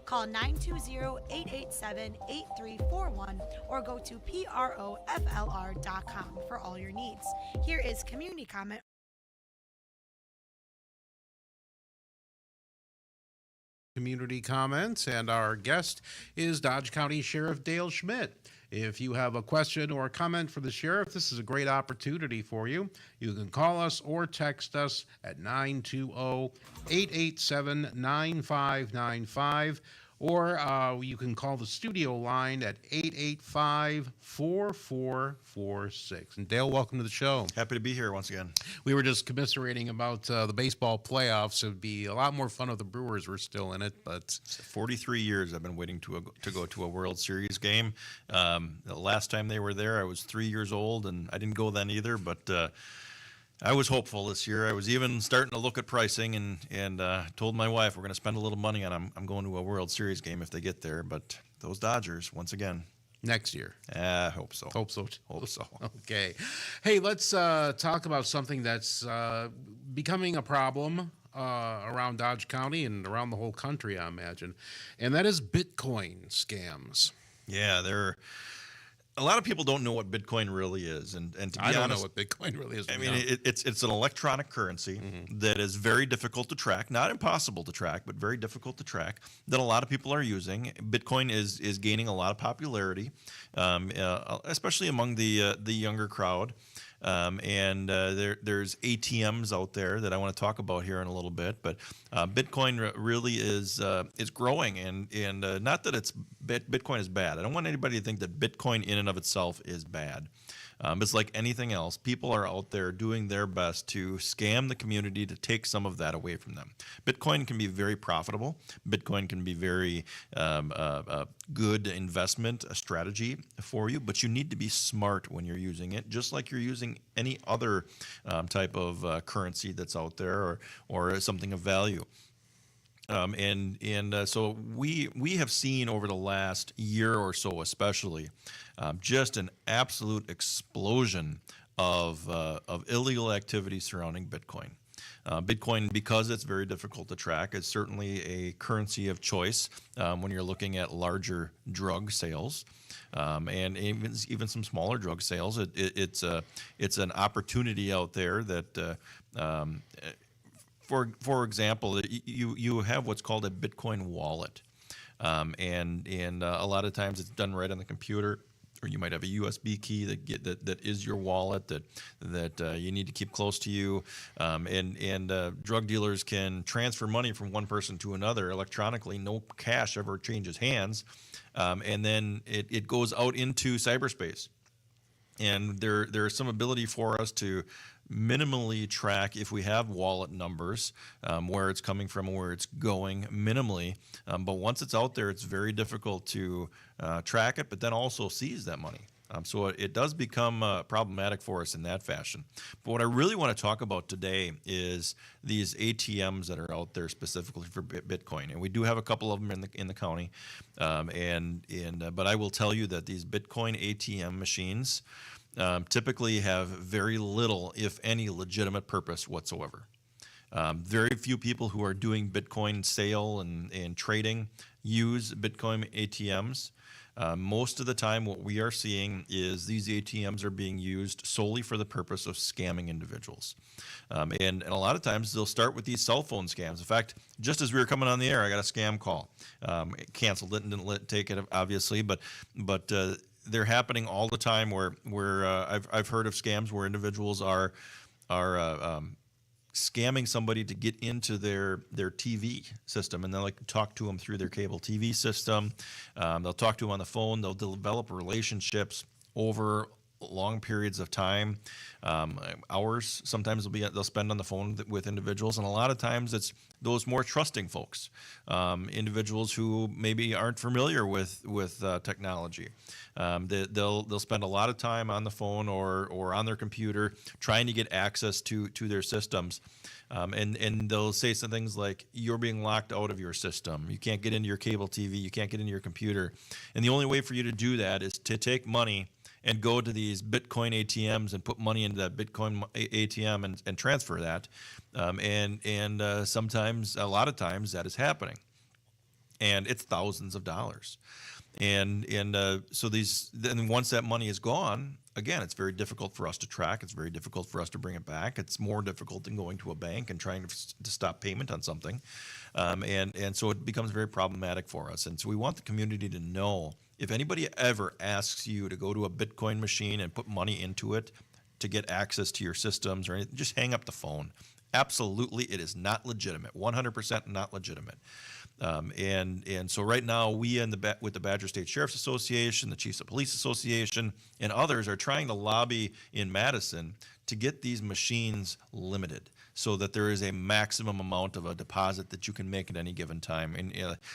Call 920-887-8341 or go to PROFLR.com for all your needs. Here is community comment. Community comments, and our guest is Dodge County Sheriff Dale Schmidt. If you have a question or a comment for the sheriff, this is a great opportunity for you. You can call us or text us at 920-887-9595, or you can call the studio line at 885-4446. And Dale, welcome to the show. Happy to be here once again. We were just commiserating about the baseball playoffs. It would be a lot more fun if the Brewers were still in it. But 43 years I've been waiting to go to a World Series game. The last time they were there, I was 3 years old, and I didn't go then either. But I was hopeful this year. I was even starting to look at pricing, and told my wife we're going to spend a little money on. I'm going to a World Series game if they get there. But those Dodgers, once again. Next year. I hope so. Hope so. Hope so. Okay. Hey, let's talk about something that's becoming a problem around Dodge County and around the whole country, I imagine, and that is Bitcoin scams. Yeah, a lot of people don't know what Bitcoin really is, and to be honest, I don't know what Bitcoin really is. I mean, it's an electronic currency that is very difficult to track, not impossible to track, but very difficult to track, that a lot of people are using. Bitcoin is gaining a lot of popularity, especially among the younger crowd. There's ATMs out there that I want to talk about here in a little bit, but Bitcoin really is growing, and not that Bitcoin is bad. I don't want anybody to think that Bitcoin in and of itself is bad. It's like anything else. People are out there doing their best to scam the community to take some of that away from them. Bitcoin can be very profitable. Bitcoin can be very good investment strategy for you, but you need to be smart when you're using it, just like you're using any other type of currency that's out there or something of value. So we have seen over the last year or so, especially, just an absolute explosion of illegal activity surrounding Bitcoin. Bitcoin, because it's very difficult to track, is certainly a currency of choice when you're looking at larger drug sales. And even some smaller drug sales. It's an opportunity out there that. For example, you have what's called a Bitcoin wallet, and a lot of times it's done right on the computer, or you might have a USB key that is your wallet that you need to keep close to you, and drug dealers can transfer money from one person to another electronically. No cash ever changes hands, and then it goes out into cyberspace. And there's some ability for us to minimally track if we have wallet numbers, where it's coming from, where it's going minimally. But once it's out there, it's very difficult to track it, but then also seize that money. So it does become problematic for us in that fashion. But what I really want to talk about today is these ATMs that are out there specifically for Bitcoin, and we do have a couple of them in the county. But I will tell you that these Bitcoin ATM machines typically have very little, if any, legitimate purpose whatsoever. Very few people who are doing Bitcoin sale and trading use Bitcoin ATMs. Most of the time, what we are seeing is these ATMs are being used solely for the purpose of scamming individuals. And a lot of times, they'll start with these cell phone scams. In fact, just as we were coming on the air, I got a scam call. Canceled it and didn't take it, obviously, but they're happening all the time where I've heard of scams where individuals are scamming somebody to get into their TV system, and they'll talk to them through their cable TV system. They'll talk to them on the phone. They'll develop relationships over long periods of time, hours. Sometimes they'll spend on the phone with individuals, and a lot of times it's those more trusting folks, individuals who maybe aren't familiar with technology. They'll spend a lot of time on the phone or on their computer trying to get access to their systems, and they'll say some things like, "You're being locked out of your system. You can't get into your cable TV. You can't get into your computer, and the only way for you to do that is to take money and go to these Bitcoin ATMs and put money into that Bitcoin ATM and transfer that." Sometimes, a lot of times, that is happening. and it's thousands of dollars. So then once that money is gone, again, it's very difficult for us to track. It's very difficult for us to bring it back. It's more difficult than going to a bank and trying to stop payment on something. And so it becomes very problematic for us. And so we want the community to know, if anybody ever asks you to go to a Bitcoin machine and put money into it to get access to your systems or anything, just hang up the phone. Absolutely, it is not legitimate. 100% not legitimate. And so right now, we with the Badger State Sheriff's Association, the Chiefs of Police Association, and others are trying to lobby in Madison to get these machines limited so that there is a maximum amount of a deposit that you can make at any given time. And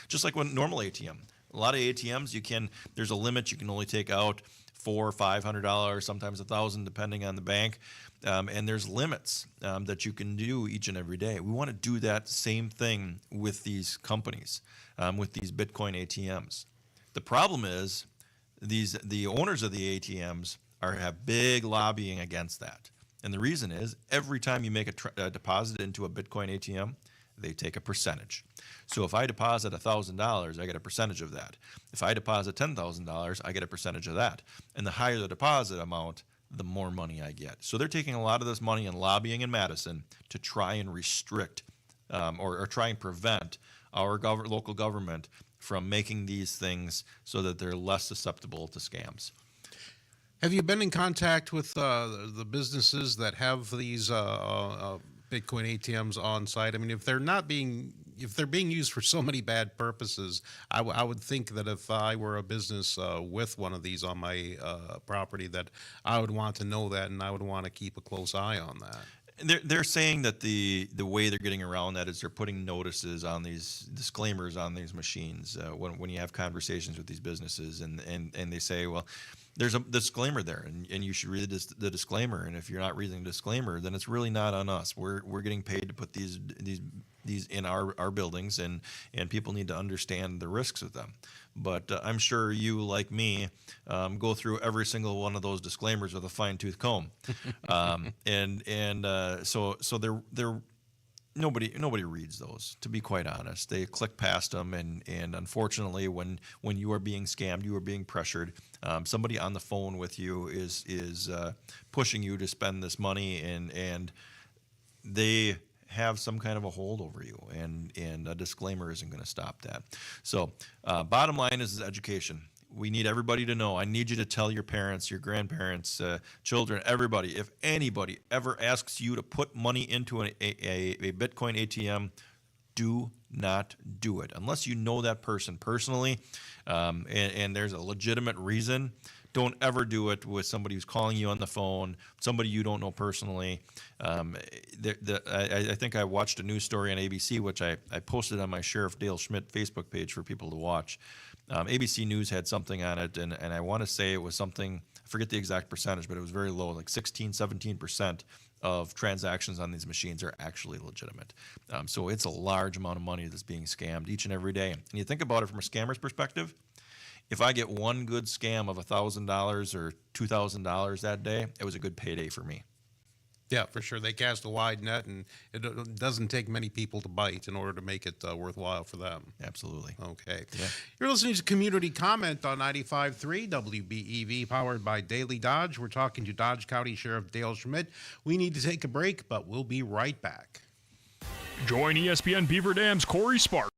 just like when normal ATM, a lot of ATMs, there's a limit. You can only take out $400 or $500, sometimes $1,000, depending on the bank. And there's limits that you can do each and every day. We want to do that same thing with these companies, with these Bitcoin ATMs. The problem is the owners of the ATMs have big lobbying against that. And the reason is every time you make a deposit into a Bitcoin ATM, they take a percentage. So if I deposit $1,000, I get a percentage of that. If I deposit $10,000, I get a percentage of that. And the higher the deposit amount, the more money I get. So they're taking a lot of this money and lobbying in Madison to try and restrict or try and prevent our local government from making these things so that they're less susceptible to scams. Have you been in contact with the businesses that have these Bitcoin ATMs on site? I mean, if they're being used for so many bad purposes, I would think that if I were a business with one of these on my property, that I would want to know that, and I would want to keep a close eye on that. They're saying that the way they're getting around that is they're putting notices on these disclaimers on these machines when you have conversations with these businesses, and they say, well, there's a disclaimer there, and you should read the disclaimer. And if you're not reading the disclaimer, then it's really not on us. We're getting paid to put these in our buildings, and people need to understand the risks of them. But I'm sure you, like me, go through every single one of those disclaimers with a fine-tooth comb, so they're nobody reads those. To be quite honest, they click past them, and unfortunately, when you are being scammed, you are being pressured. Somebody on the phone with you is pushing you to spend this money, and they have some kind of a hold over you, and a disclaimer isn't going to stop that. So bottom line is education. We need everybody to know. I need you to tell your parents, your grandparents, children, everybody. If anybody ever asks you to put money into a Bitcoin ATM, do not do it unless you know that person personally, and there's a legitimate reason. Don't ever do it with somebody who's calling you on the phone, somebody you don't know personally. I think I watched a news story on ABC, which I posted on my Sheriff Dale Schmidt Facebook page for people to watch. ABC News had something on it, and I want to say it was something, I forget the exact percentage, but it was very low, like 16-17% of transactions on these machines are actually legitimate. So it's a large amount of money that's being scammed each and every day. And you think about it from a scammer's perspective, if I get one good scam of $1,000 or $2,000 that day, it was a good payday for me. Yeah, for sure. They cast a wide net, and it doesn't take many people to bite in order to make it worthwhile for them. Absolutely. Okay. Yeah. You're listening to Community Comment on 95.3 WBEV, powered by Daily Dodge. We're talking to Dodge County Sheriff Dale Schmidt. We need to take a break, but we'll be right back. Join ESPN Beaver Dam's Corey Sparks.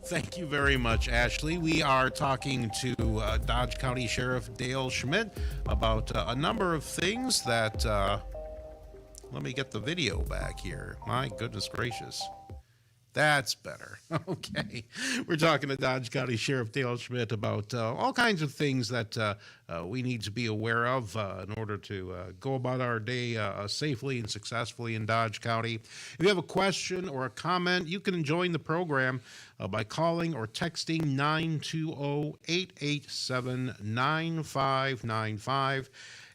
Thank you very much, Ashley. We are talking to Dodge County Sheriff Dale Schmidt about a number of things that. Let me get the video back here. My goodness gracious. That's better. Okay. We're talking to Dodge County Sheriff Dale Schmidt about all kinds of things that we need to be aware of in order to go about our day safely and successfully in Dodge County. If you have a question or a comment, you can join the program by calling or texting 920-887-9595.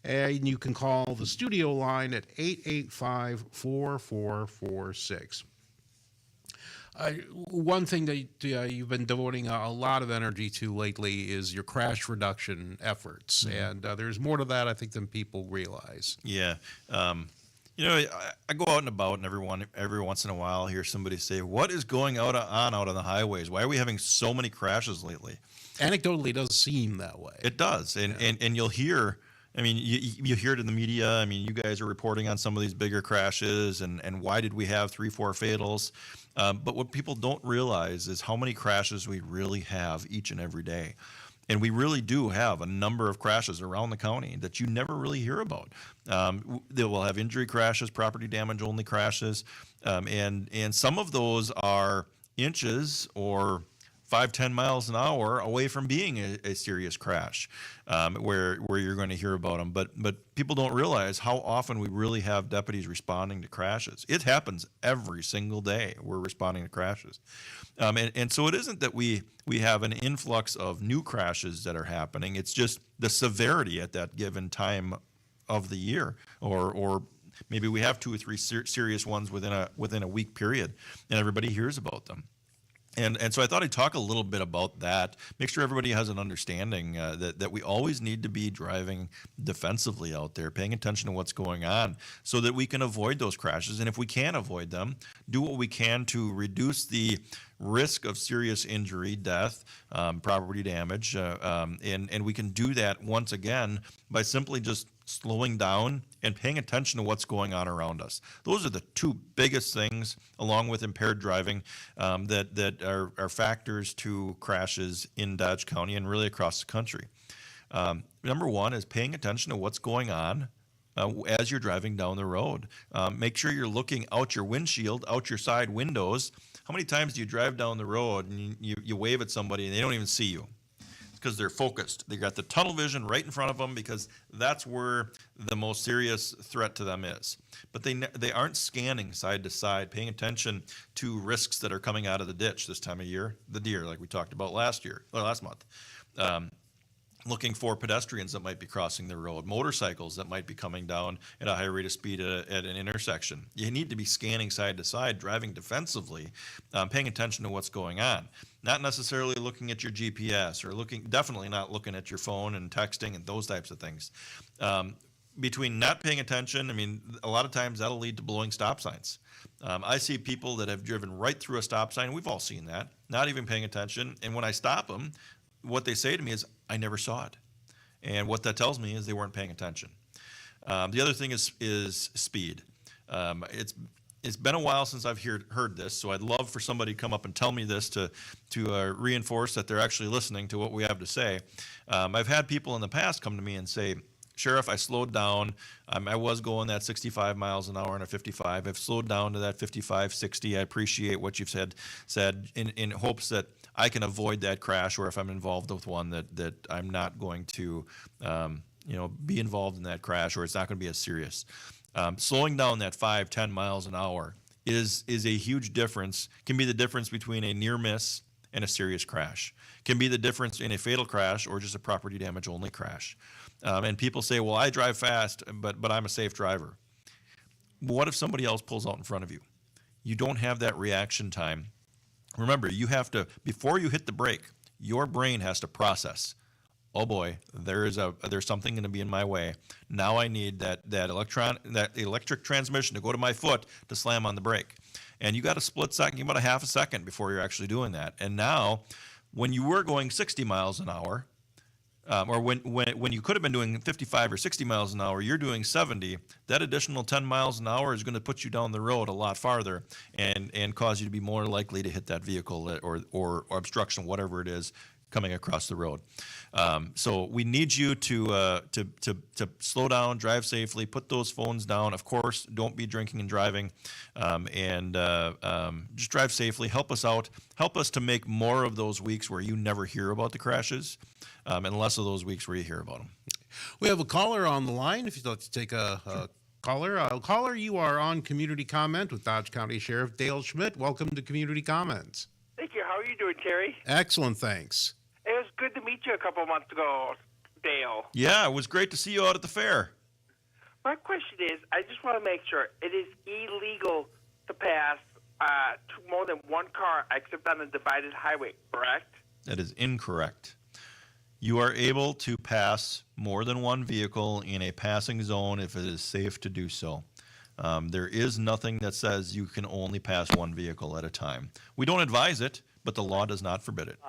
And you can call the studio line at 885-4446. One thing that you've been devoting a lot of energy to lately is your crash reduction efforts. And there's more to that, I think, than people realize. Yeah. I go out and about, and every once in a while, hear somebody say, "What is going on out on the highways? Why are we having so many crashes lately?" Anecdotally, it does seem that way. It does, and you'll hear. I mean, you hear it in the media. I mean, you guys are reporting on some of these bigger crashes, and why did we have 3-4 fatals? But what people don't realize is how many crashes we really have each and every day. And we really do have a number of crashes around the county that you never really hear about. They will have injury crashes, property damage only crashes, and some of those are inches or 5-10 miles an hour away from being a serious crash, where you're going to hear about them. But people don't realize how often we really have deputies responding to crashes. It happens every single day. We're responding to crashes, and so it isn't that we have an influx of new crashes that are happening. It's just the severity at that given time of the year, or maybe we have 2 or 3 serious ones within a week period, and everybody hears about them. And so I thought I'd talk a little bit about that, make sure everybody has an understanding that we always need to be driving defensively out there, paying attention to what's going on so that we can avoid those crashes. And if we can avoid them, do what we can to reduce the risk of serious injury, death, property damage. And we can do that once again by simply just slowing down and paying attention to what's going on around us. Those are the 2 biggest things, along with impaired driving, that are factors to crashes in Dodge County and really across the country. Number 1 is paying attention to what's going on as you're driving down the road. Make sure you're looking out your windshield, out your side windows. How many times do you drive down the road and you wave at somebody and they don't even see you? Because they're focused. They got the tunnel vision right in front of them because that's where the most serious threat to them is. But they aren't scanning side to side, paying attention to risks that are coming out of the ditch this time of year. The deer, like we talked about last month. Looking for pedestrians that might be crossing the road, motorcycles that might be coming down at a high rate of speed at an intersection. You need to be scanning side to side, driving defensively, paying attention to what's going on. Not necessarily looking at your GPS or definitely not looking at your phone and texting and those types of things. Between not paying attention, I mean, a lot of times that'll lead to blowing stop signs. I see people that have driven right through a stop sign. We've all seen that, not even paying attention. And when I stop them, what they say to me is, "I never saw it." And what that tells me is they weren't paying attention. The other thing is speed. It's been a while since I've heard this, so I'd love for somebody to come up and tell me this to reinforce that they're actually listening to what we have to say. I've had people in the past come to me and say, "Sheriff, I slowed down. I was going that 65 miles an hour on a 55. I've slowed down to that 55, 60. I appreciate what you've said in hopes that I can avoid that crash, or if I'm involved with one, that I'm not going to be involved in that crash, or it's not going to be as serious." Slowing down that 5-10 miles an hour is a huge difference, can be the difference between a near miss and a serious crash, can be the difference in a fatal crash or just a property damage only crash. And people say, "Well, I drive fast, but I'm a safe driver." What if somebody else pulls out in front of you? You don't have that reaction time. Remember, you have to, before you hit the brake, your brain has to process, "Oh boy, there's something going to be in my way. Now I need that electric transmission to go to my foot to slam on the brake." And you got a split second, about a half a second before you're actually doing that. And now, when you were going 60 miles an hour, or when you could have been doing 55 or 60 miles an hour, you're doing 70. That additional 10 miles an hour is going to put you down the road a lot farther and cause you to be more likely to hit that vehicle or obstruction, whatever it is, coming across the road. So we need you to slow down, drive safely, put those phones down. Of course, don't be drinking and driving, and just drive safely. Help us out. Help us to make more of those weeks where you never hear about the crashes, and less of those weeks where you hear about them. We have a caller on the line. If you'd like to take a caller. Caller, you are on Community Comment with Dodge County Sheriff Dale Schmidt. Welcome to Community Comments. Thank you. How are you doing, Terry? Excellent, thanks. It was good to meet you a couple months ago, Dale. Yeah, it was great to see you out at the fair. My question is, I just want to make sure it is illegal to pass more than one car except on a divided highway, correct? That is incorrect. You are able to pass more than one vehicle in a passing zone if it is safe to do so. There is nothing that says you can only pass one vehicle at a time. We don't advise it, but the law does not forbid it.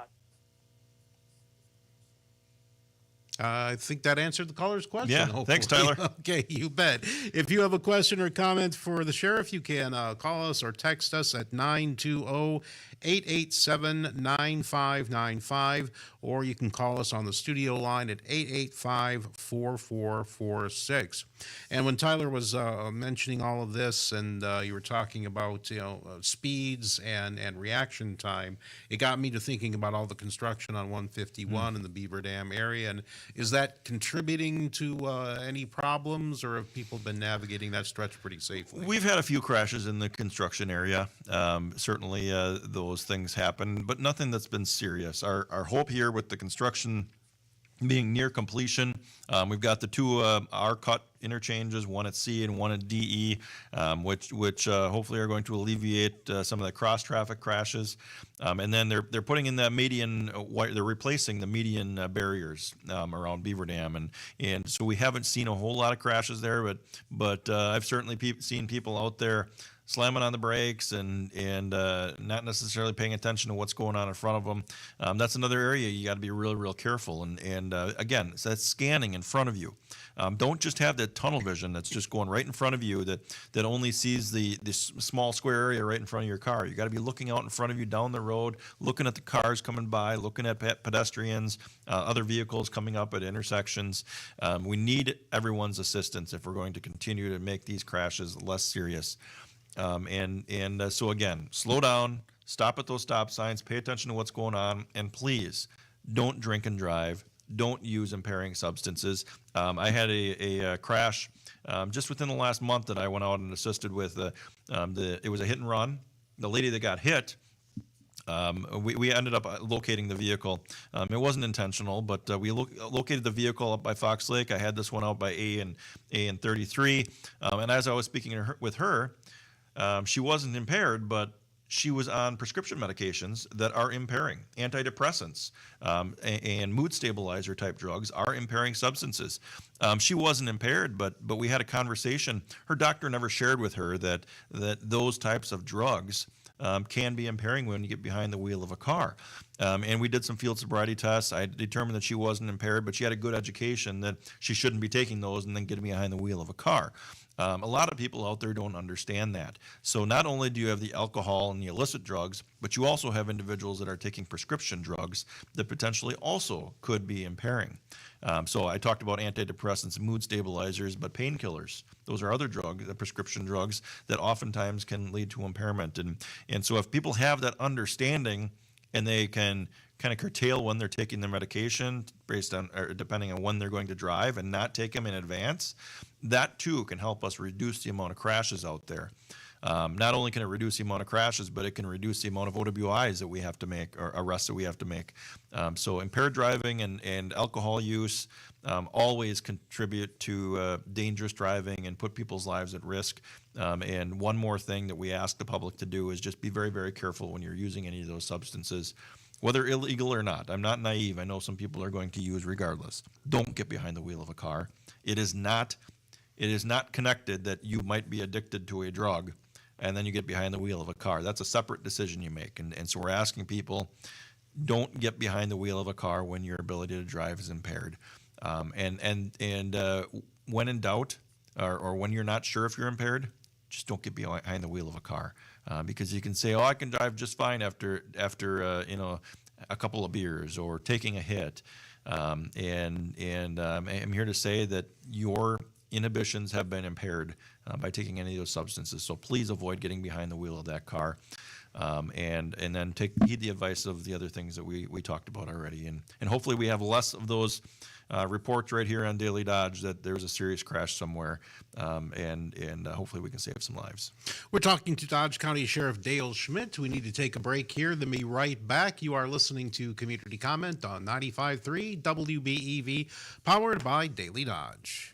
I think that answered the caller's question. Yeah, hopefully. thanks, Tyler. Okay, you bet. If you have a question or comment for the sheriff, you can call us or text us at 920-887-9595, or you can call us on the studio line at 885-4446. And when Tyler was mentioning all of this, and you were talking about speeds and reaction time, it got me to thinking about all the construction on 151 in the Beaver Dam area. And is that contributing to any problems, or have people been navigating that stretch pretty safely? We've had a few crashes in the construction area. Certainly those things happen, but nothing that's been serious. Our hope here with the construction being near completion, we've got the two R-cut interchanges, one at C and one at DE, which hopefully are going to alleviate some of the cross-traffic crashes. And then they're putting in that median, they're replacing the median barriers around Beaver Dam, and so we haven't seen a whole lot of crashes there, but I've certainly seen people out there slamming on the brakes and not necessarily paying attention to what's going on in front of them. That's another area you got to be real careful. And again, so that's scanning in front of you. Don't just have that tunnel vision that's just going right in front of you that only sees this small square area right in front of your car. You got to be looking out in front of you down the road, looking at the cars coming by, looking at pedestrians, other vehicles coming up at intersections. We need everyone's assistance if we're going to continue to make these crashes less serious. So again, slow down, stop at those stop signs, pay attention to what's going on, and please don't drink and drive. Don't use impairing substances. I had a crash just within the last month that I went out and assisted with. It was a hit and run. The lady that got hit, we ended up locating the vehicle. It wasn't intentional, but we located the vehicle up by Fox Lake. I had this one out by A and 33. And as I was speaking with her, she wasn't impaired, but she was on prescription medications that are impairing. Antidepressants and mood stabilizer type drugs are impairing substances. She wasn't impaired, but we had a conversation. Her doctor never shared with her that those types of drugs can be impairing when you get behind the wheel of a car. And we did some field sobriety tests. I determined that she wasn't impaired, but she had a good education that she shouldn't be taking those and then getting behind the wheel of a car. A lot of people out there don't understand that. So not only do you have the alcohol and the illicit drugs, but you also have individuals that are taking prescription drugs that potentially also could be impairing. So I talked about antidepressants and mood stabilizers, but painkillers, those are other drugs, the prescription drugs that oftentimes can lead to impairment. And so if people have that understanding and they can kind of curtail when they're taking their medication based on, or depending on when they're going to drive, and not take them in advance, that too can help us reduce the amount of crashes out there. Not only can it reduce the amount of crashes, but it can reduce the amount of OWIs that we have to make, or arrests that we have to make. So impaired driving and alcohol use always contribute to dangerous driving and put people's lives at risk. And one more thing that we ask the public to do is just be very careful when you're using any of those substances, whether illegal or not. I'm not naive. I know some people are going to use regardless. Don't get behind the wheel of a car. It is not connected that you might be addicted to a drug and then you get behind the wheel of a car. That's a separate decision you make. And so we're asking people, don't get behind the wheel of a car when your ability to drive is impaired. When in doubt, or when you're not sure if you're impaired, just don't get behind the wheel of a car, because you can say, "Oh, I can drive just fine after a couple of beers or taking a hit." I'm here to say that your inhibitions have been impaired by taking any of those substances. So please avoid getting behind the wheel of that car, and then heed the advice of the other things that we talked about already. And hopefully we have less of those reports right here on Daily Dodge that there's a serious crash somewhere, and hopefully we can save some lives. We're talking to Dodge County Sheriff Dale Schmidt. We need to take a break here, then be right back. You are listening to Community Comment on 95.3 WBEV, powered by Daily Dodge.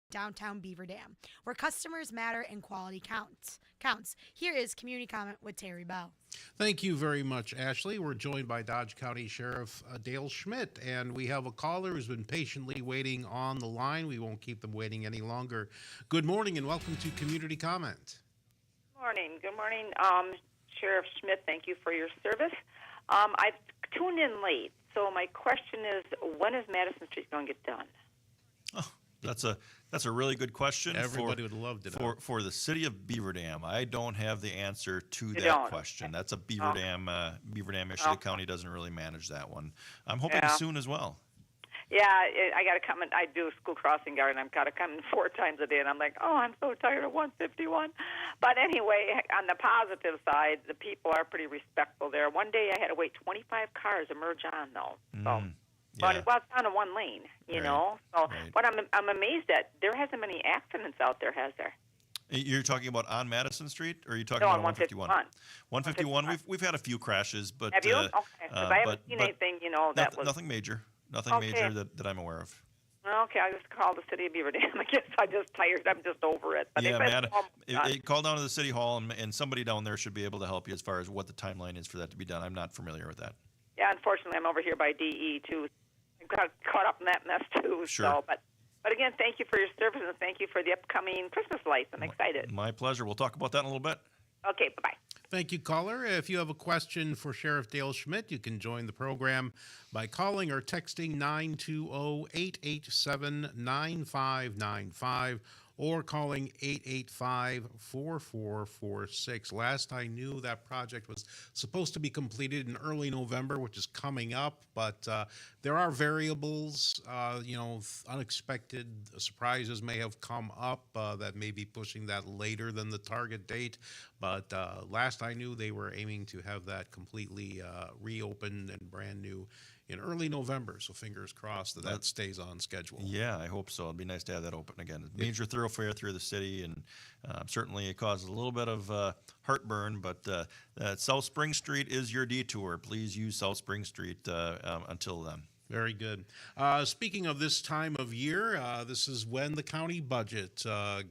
downtown Beaver Dam, where customers matter and quality counts. Here is community comment with Terry Bell. Thank you very much, Ashley. We're joined by Dodge County Sheriff Dale Schmidt, and we have a caller who's been patiently waiting on the line. We won't keep them waiting any longer. Good morning and welcome to Community Comment. Morning. Good morning, Sheriff Schmidt. Thank you for your service. I've tuned in late, so my question is, when is Madison Street going to get done? Oh, that's a really good question. Everybody would love to know. For the city of Beaver Dam. I don't have the answer to that don't? question. That's a Beaver Dam issue. The county doesn't really manage that one. I'm hoping soon as well. Yeah, I got to come in. I do school crossing guard, and I've got to come in 4 times a day, and I'm like, oh, I'm so tired of 151. But anyway, on the positive side, the people are pretty respectful there. One day I had to wait 25 cars to merge on, though. So. But it was down to 1 lane, you know. So, but I'm amazed at there hasn't many accidents out there, has there? You're talking about on Madison Street, or are you talking about 151? 151. We've had a few crashes, but have you? Okay, because I haven't seen anything, that was nothing major. Nothing major that I'm aware of. Okay, I just called the city of Beaver Dam. I guess I'm just tired. I'm just over it. But call down to the city hall, and somebody down there should be able to help you as far as what the timeline is for that to be done. I'm not familiar with that. Yeah, unfortunately, I'm over here by DE too. I got caught up in that mess too. Sure. So, but again, thank you for your service and thank you for the upcoming Christmas lights. I'm excited. My pleasure. We'll talk about that in a little bit. Okay, bye-bye. Thank you, caller. If you have a question for Sheriff Dale Schmidt, you can join the program by calling or texting 920-887-9595 or calling 885-4446. Last I knew, that project was supposed to be completed in early November, which is coming up, but there are variables, unexpected surprises may have come up that may be pushing that later than the target date. But last I knew, they were aiming to have that completely reopened and brand new in early November. So fingers crossed that stays on schedule. Yeah, I hope so. It'd be nice to have that open again. Major thoroughfare through the city, and certainly it causes a little bit of heartburn, but South Spring Street is your detour. Please use South Spring Street until then. Very good. Speaking of this time of year, this is when the county budget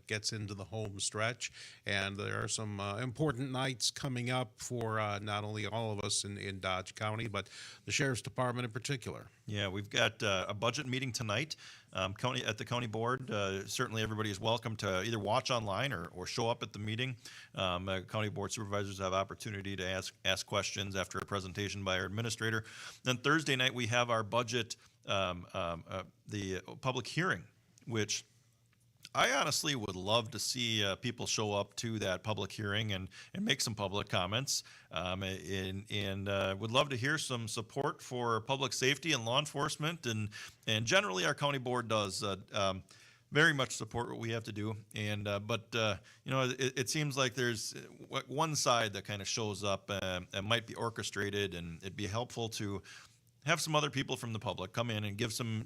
gets into the home stretch, and there are some important nights coming up for not only all of us in Dodge County, but the Sheriff's Department in particular. Yeah, we've got a budget meeting tonight at the county board. Certainly everybody is welcome to either watch online or show up at the meeting. County board supervisors have opportunity to ask questions after a presentation by our administrator. Then Thursday night we have our budget, the public hearing, which I honestly would love to see people show up to that public hearing and make some public comments, and would love to hear some support for public safety and law enforcement, and generally our county board does very much support what we have to do, but it seems like there's one side that kind of shows up and might be orchestrated, and it'd be helpful to have some other people from the public come in and give some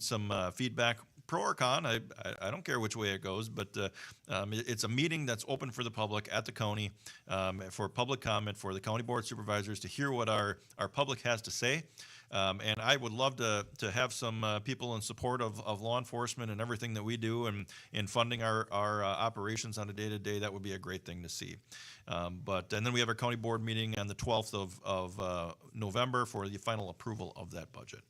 feedback, pro or con. I don't care which way it goes, but it's a meeting that's open for the public at the county for public comment, for the county board supervisors to hear what our public has to say. And I would love to have some people in support of law enforcement and everything that we do, and in funding our operations on a day-to-day. That would be a great thing to see. And then we have our county board meeting on the 12th of November for the final approval of that budget.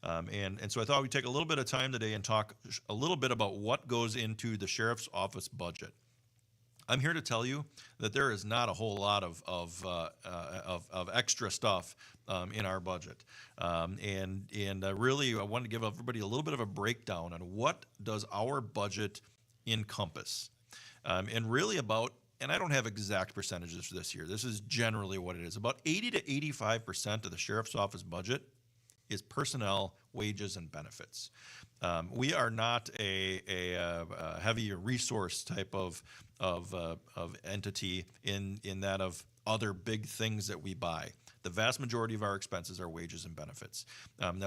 And so I thought we'd take a little bit of time today and talk a little bit about what goes into the sheriff's office budget. I'm here to tell you that there is not a whole lot of extra stuff in our budget, and really I wanted to give everybody a little bit of a breakdown on what does our budget encompass, and really about. And I don't have exact percentages for this year. This is generally what it is. About 80 to 85% of the sheriff's office budget is personnel, wages, and benefits. We are not a heavy resource type of entity in that of other big things that we buy. The vast majority of our expenses are wages and benefits.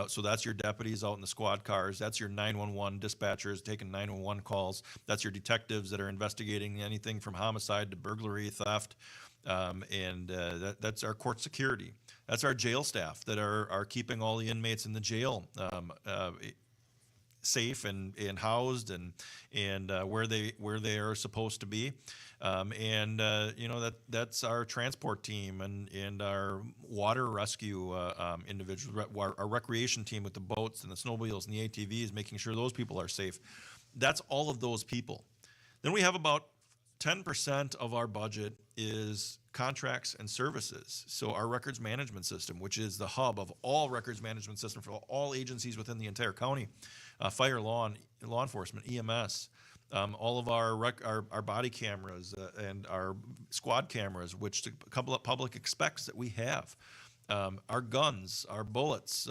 So that's your deputies out in the squad cars. That's your 911 dispatchers taking 911 calls. That's your detectives that are investigating anything from homicide to burglary, theft. That's our court security. That's our jail staff that are keeping all the inmates in the jail safe and housed and where they are supposed to be. That's our transport team and our water rescue individuals, our recreation team with the boats and the snowmobiles and the ATVs, making sure those people are safe. That's all of those people. Then we have about 10% of our budget is contracts and services. So our records management system, which is the hub of all records management system for all agencies within the entire county, fire, law enforcement, EMS, all of our body cameras and our squad cameras, which the public expects that we have, our guns, our bullets,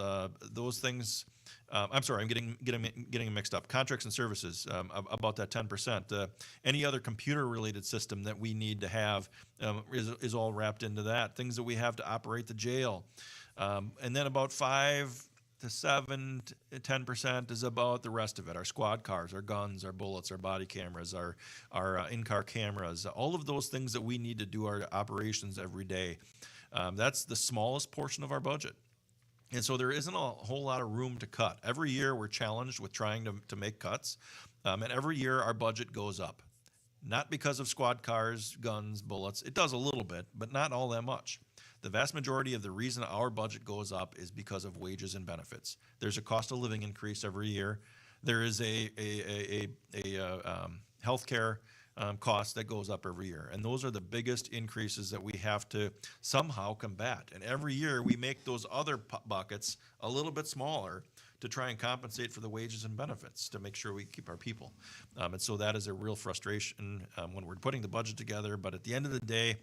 those things. I'm sorry, I'm getting mixed up. Contracts and services, about that 10%. Any other computer-related system that we need to have is all wrapped into that. Things that we have to operate the jail, and then about 5 to 7 to 10% is about the rest of it. Our squad cars, our guns, our bullets, our body cameras, our in-car cameras, all of those things that we need to do our operations every day. That's the smallest portion of our budget. And so there isn't a whole lot of room to cut. Every year we're challenged with trying to make cuts, and every year our budget goes up. Not because of squad cars, guns, bullets. It does a little bit, but not all that much. The vast majority of the reason our budget goes up is because of wages and benefits. There's a cost of living increase every year. There is a healthcare cost that goes up every year. And those are the biggest increases that we have to somehow combat. And every year we make those other buckets a little bit smaller to try and compensate for the wages and benefits to make sure we keep our people. And so that is a real frustration when we're putting the budget together. But at the end of the day,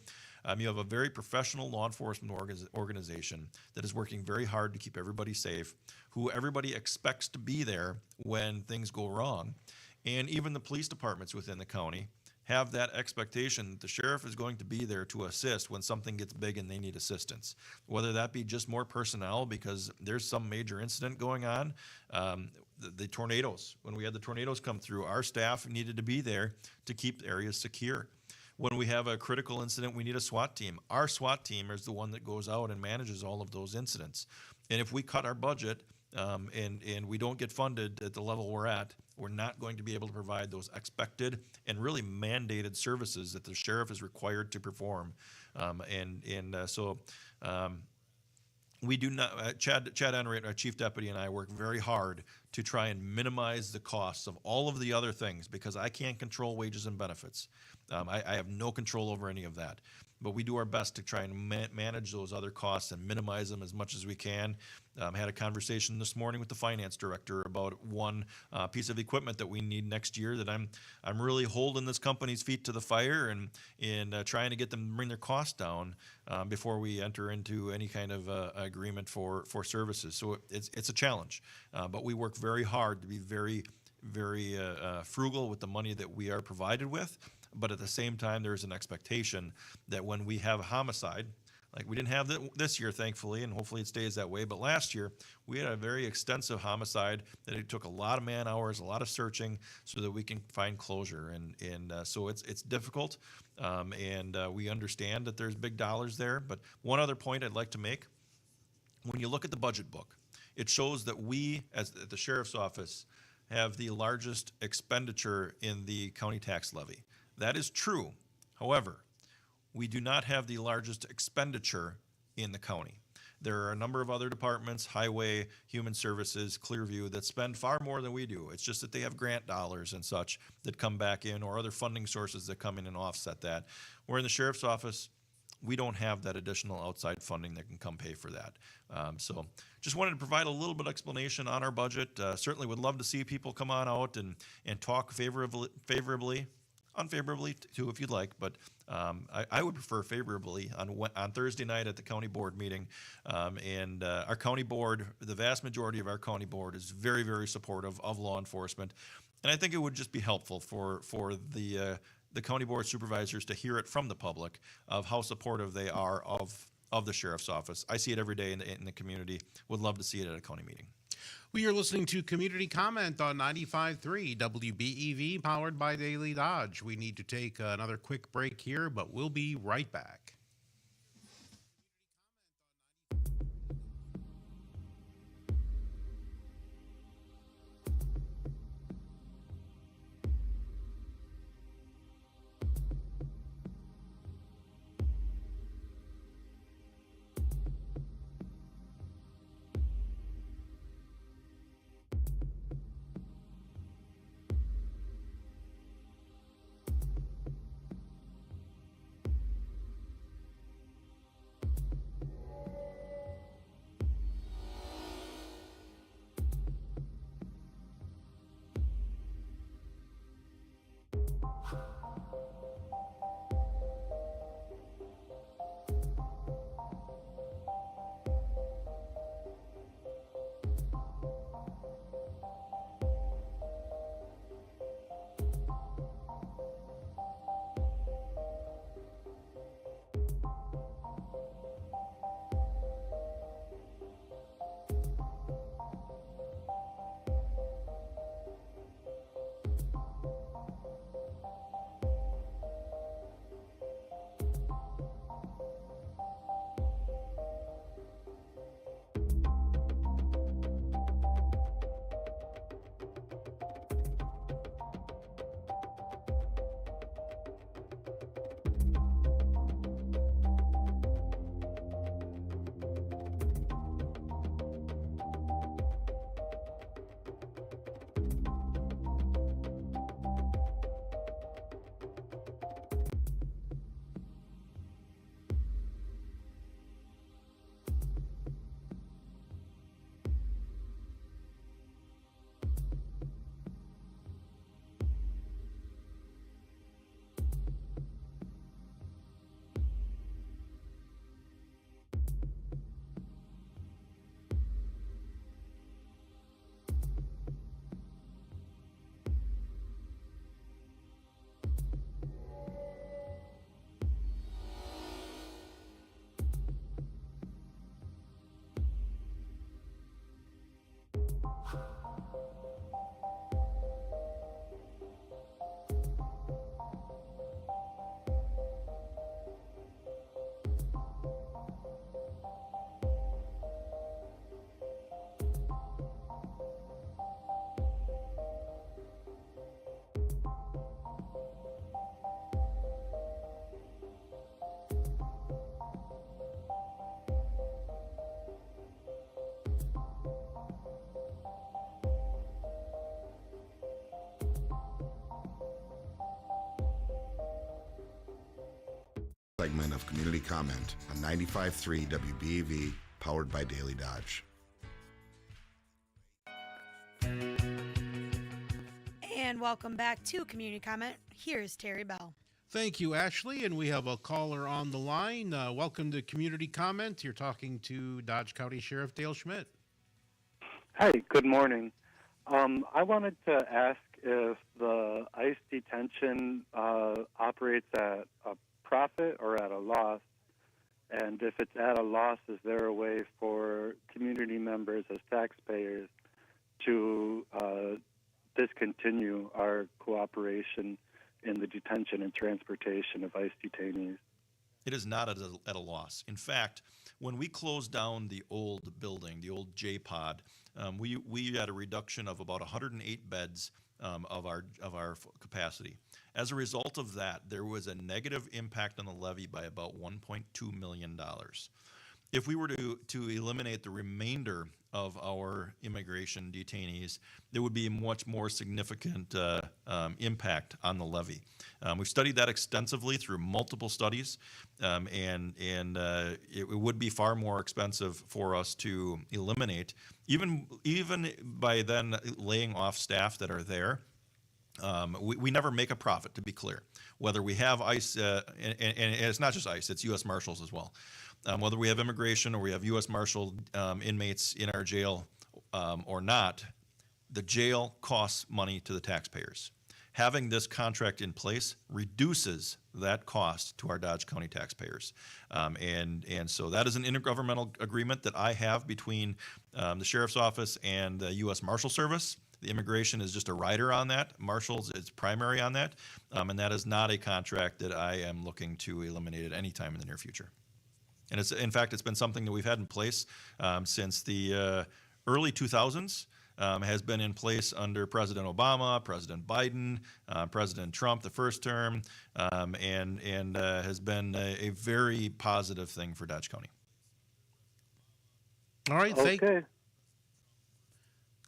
you have a very professional law enforcement organization that is working very hard to keep everybody safe, who everybody expects to be there when things go wrong. And even the police departments within the county have that expectation that the sheriff is going to be there to assist when something gets big and they need assistance, whether that be just more personnel because there's some major incident going on. The tornadoes, when we had the tornadoes come through, our staff needed to be there to keep areas secure. When we have a critical incident, we need a SWAT team. Our SWAT team is the one that goes out and manages all of those incidents. And if we cut our budget and we don't get funded at the level we're at, we're not going to be able to provide those expected and really mandated services that the sheriff is required to perform. So we do not, Chad Enright, our chief deputy, and I work very hard to try and minimize the costs of all of the other things because I can't control wages and benefits. I have no control over any of that. But we do our best to try and manage those other costs and minimize them as much as we can. Had a conversation this morning with the finance director about one piece of equipment that we need next year that I'm really holding this company's feet to the fire and trying to get them to bring their costs down before we enter into any kind of agreement for services. So it's a challenge, but we work very hard to be very, very frugal with the money that we are provided with. But at the same time, there's an expectation that when we have a homicide, like we didn't have that this year, thankfully, and hopefully it stays that way. But last year, we had a very extensive homicide that it took a lot of man hours, a lot of searching, so that we can find closure. And so it's difficult, and we understand that there's big dollars there. But one other point I'd like to make, when you look at the budget book, it shows that we, at the sheriff's office, have the largest expenditure in the county tax levy. That is true. However, we do not have the largest expenditure in the county. There are a number of other departments, Highway, Human Services, Clearview, that spend far more than we do. It's just that they have grant dollars and such that come back in or other funding sources that come in and offset that. Where in the sheriff's office, we don't have that additional outside funding that can come pay for that. So just wanted to provide a little bit of explanation on our budget. Certainly would love to see people come on out and talk favorably, unfavorably too, if you'd like, but I would prefer favorably on Thursday night at the county board meeting. Our county board, the vast majority of our county board is very, very supportive of law enforcement. And I think it would just be helpful for the county board supervisors to hear it from the public of how supportive they are of the sheriff's office. I see it every day in the community. Would love to see it at a county meeting. We are listening to Community Comment on 95.3 WBEV, powered by Daily Dodge. We need to take another quick break here, but we'll be right back. segment of Community Comment on 95.3 WBEV, powered by Daily Dodge. And welcome back to Community Comment. Here's Terry Bell. Thank you, Ashley. And we have a caller on the line. Welcome to Community Comment. You're talking to Dodge County Sheriff Dale Schmidt. Hi, good morning. I wanted to ask if the ICE detention operates at a profit or at a loss. And if it's at a loss, is there a way for community members as taxpayers to discontinue our cooperation in the detention and transportation of ICE detainees? It is not at a loss. In fact, when we closed down the old building, the old J-Pod, we had a reduction of about 108 beds of our capacity. As a result of that, there was a negative impact on the levy by about $1.2 million. If we were to eliminate the remainder of our immigration detainees, there would be a much more significant impact on the levy. We've studied that extensively through multiple studies, and it would be far more expensive for us to eliminate, even by then laying off staff that are there. We never make a profit, to be clear. Whether we have ICE, and it's not just ICE, it's U.S. Marshals as well. Whether we have immigration or we have U.S. Marshal inmates in our jail or not, the jail costs money to the taxpayers. Having this contract in place reduces that cost to our Dodge County taxpayers. And so that is an intergovernmental agreement that I have between the Sheriff's Office and the U.S. Marshal Service. The immigration is just a rider on that. Marshals is primary on that. And that is not a contract that I am looking to eliminate at any time in the near future. And in fact, it's been something that we've had in place since the early 2000s, has been in place under President Obama, President Biden, President Trump the first term, and has been a very positive thing for Dodge County. All right, Okay.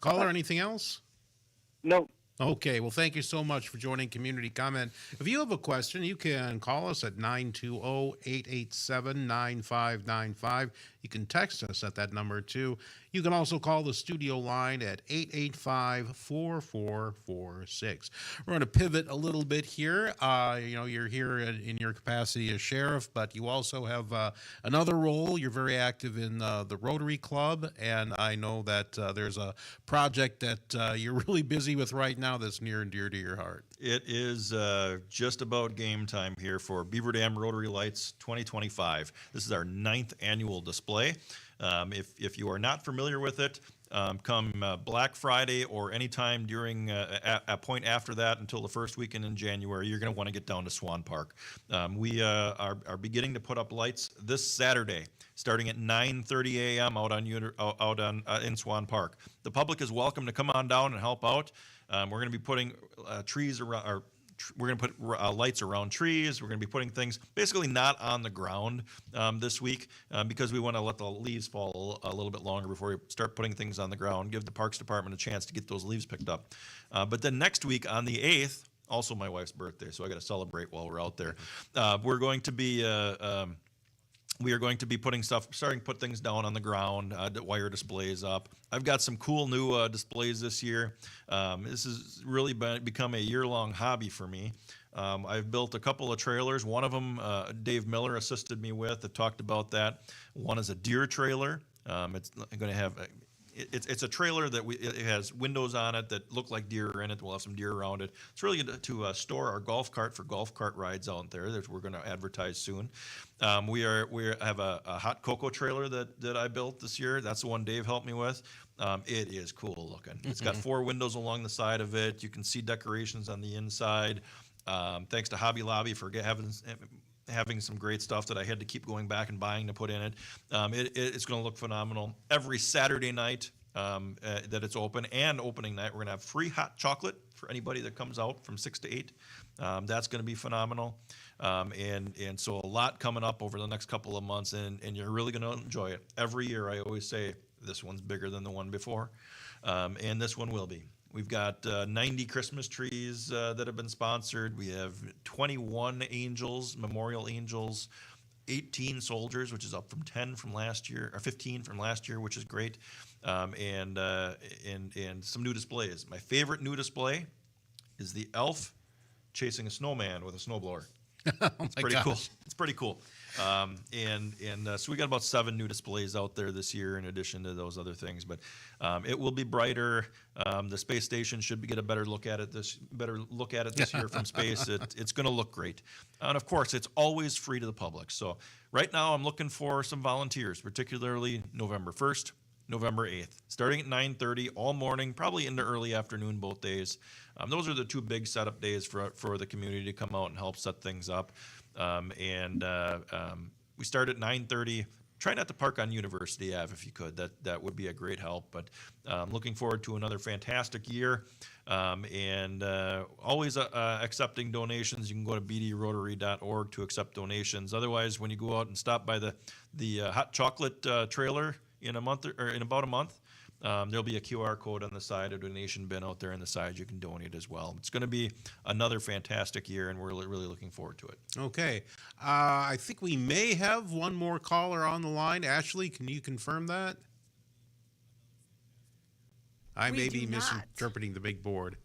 Caller, anything else? No. Okay, well, thank you so much for joining Community Comment. If you have a question, you can call us at 920-887-9595. You can text us at that number, too. You can also call the studio line at 885-4446. We're going to pivot a little bit here. You're here in your capacity as sheriff, but you also have another role. You're very active in the Rotary Club, and I know that there's a project that you're really busy with right now that's near and dear to your heart. It is just about game time here for Beaver Dam Rotary Lights 2025. This is our 9th annual display. If you are not familiar with it, come Black Friday or anytime during a point after that until the first weekend in January, you're going to want to get down to Swan Park. We are beginning to put up lights this Saturday, starting at 9:30 a.m. out in Swan Park. The public is welcome to come on down and help out. We're going to be putting trees around. We're going to put lights around trees. We're going to be putting things basically not on the ground this week because we want to let the leaves fall a little bit longer before we start putting things on the ground, give the Parks Department a chance to get those leaves picked up. But then next week on the 8th, also my wife's birthday, so I got to celebrate while we're out there. We're going to be we are going to be starting to put things down on the ground, wire displays up. I've got some cool new displays this year. This has really become a year-long hobby for me. I've built a couple of trailers. One of them, Dave Miller assisted me with. I talked about that. One is a deer trailer. It's going to have it's a trailer that it has windows on it that look like deer are in it. We'll have some deer around it. It's really good to store our golf cart for golf cart rides out there that we're going to advertise soon. We have a hot cocoa trailer that I built this year. That's the one Dave helped me with. It is cool looking. It's got 4 windows along the side of it. You can see decorations on the inside. Thanks to Hobby Lobby for having some great stuff that I had to keep going back and buying to put in it. It's going to look phenomenal. Every Saturday night that it's open and opening night, we're going to have free hot chocolate for anybody that comes out from 6 to 8. That's going to be phenomenal. And so a lot coming up over the next couple of months, and you're really going to enjoy it. Every year I always say this one's bigger than the one before, and this one will be. We've got 90 Christmas trees that have been sponsored. We have 21 angels, memorial angels, 18 soldiers, which is up from 10 from last year, or 15 from last year, which is great, and some new displays. My favorite new display is the elf chasing a snowman with a snowblower. It's pretty cool. It's pretty cool. So we got about 7 new displays out there this year, in addition to those other things. But it will be brighter. The space station should get a better look at it this year from space. It's going to look great, and of course, it's always free to the public. So right now, I'm looking for some volunteers, particularly November 1st. November 8th, starting at 9:30 all morning, probably into early afternoon both days. Those are the 2 big setup days for the community to come out and help set things up. We start at 9:30. Try not to park on University Ave if you could. That would be a great help. But looking forward to another fantastic year. Always accepting donations. You can go to bdrotary.org to accept donations. Otherwise, when you go out and stop by the hot chocolate trailer in about a month, there'll be a QR code on the side, a donation bin out there on the side. You can donate as well. It's going to be another fantastic year, and we're really looking forward to it. Okay. I think we may have one more caller on the line. Ashley, can you confirm that? I We may do be not. misinterpreting the big board.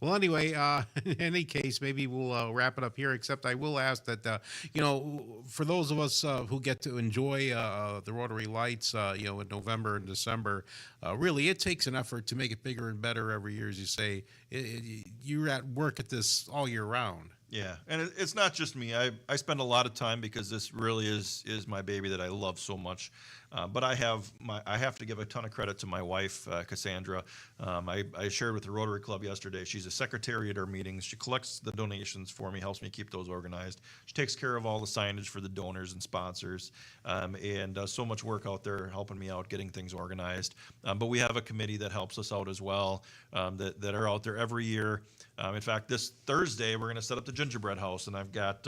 Well, anyway, in any case, maybe we'll wrap it up here, except I will ask that, for those of us who get to enjoy the Rotary Lights, in November and December, really it takes an effort to make it bigger and better every year, as you say. You're at work at this all year round. Yeah, and it's not just me. I spend a lot of time because this really is my baby that I love so much. But I have to give a ton of credit to my wife, Cassandra. I shared with the Rotary Club yesterday. She's a secretary at our meetings. She collects the donations for me, helps me keep those organized. She takes care of all the signage for the donors and sponsors, and does so much work out there helping me out getting things organized. But we have a committee that helps us out as well, that are out there every year. In fact, this Thursday, we're going to set up the gingerbread house, and I've got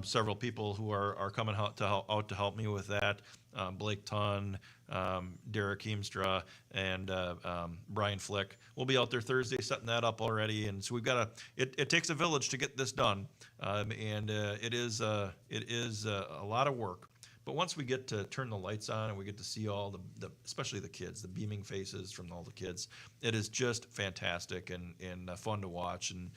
several people who are coming out to help me with that. Blake Tunn, Derek Heemstra, and Brian Flick. We'll be out there Thursday setting that up already, and so we've got it takes a village to get this done, and it is a lot of work. But once we get to turn the lights on and we get to see all the especially the kids, the beaming faces from all the kids, it is just fantastic and fun to watch. And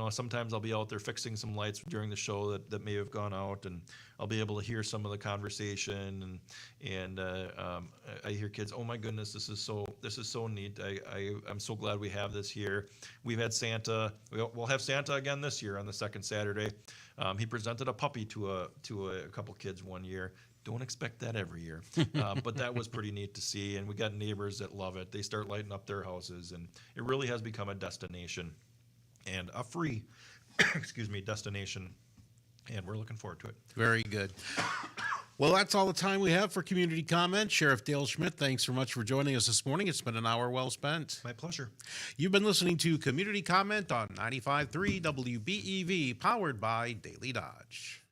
sometimes I'll be out there fixing some lights during the show that may have gone out, and I'll be able to hear some of the conversation. And I hear kids, oh my goodness, this is so neat. I'm so glad we have this here. We've had Santa. We'll have Santa again this year on the second Saturday. He presented a puppy to a couple kids one year. Don't expect that every year, but that was pretty neat to see. And we got neighbors that love it. They start lighting up their houses, and it really has become a destination and a free, destination. And we're looking forward to it. Very good. Well, that's all the time we have for community comment. Sheriff Dale Schmidt, thanks so much for joining us this morning. It's been an hour well spent. My pleasure. You've been listening to Community Comment on 95.3 WBEV, powered by Daily Dodge.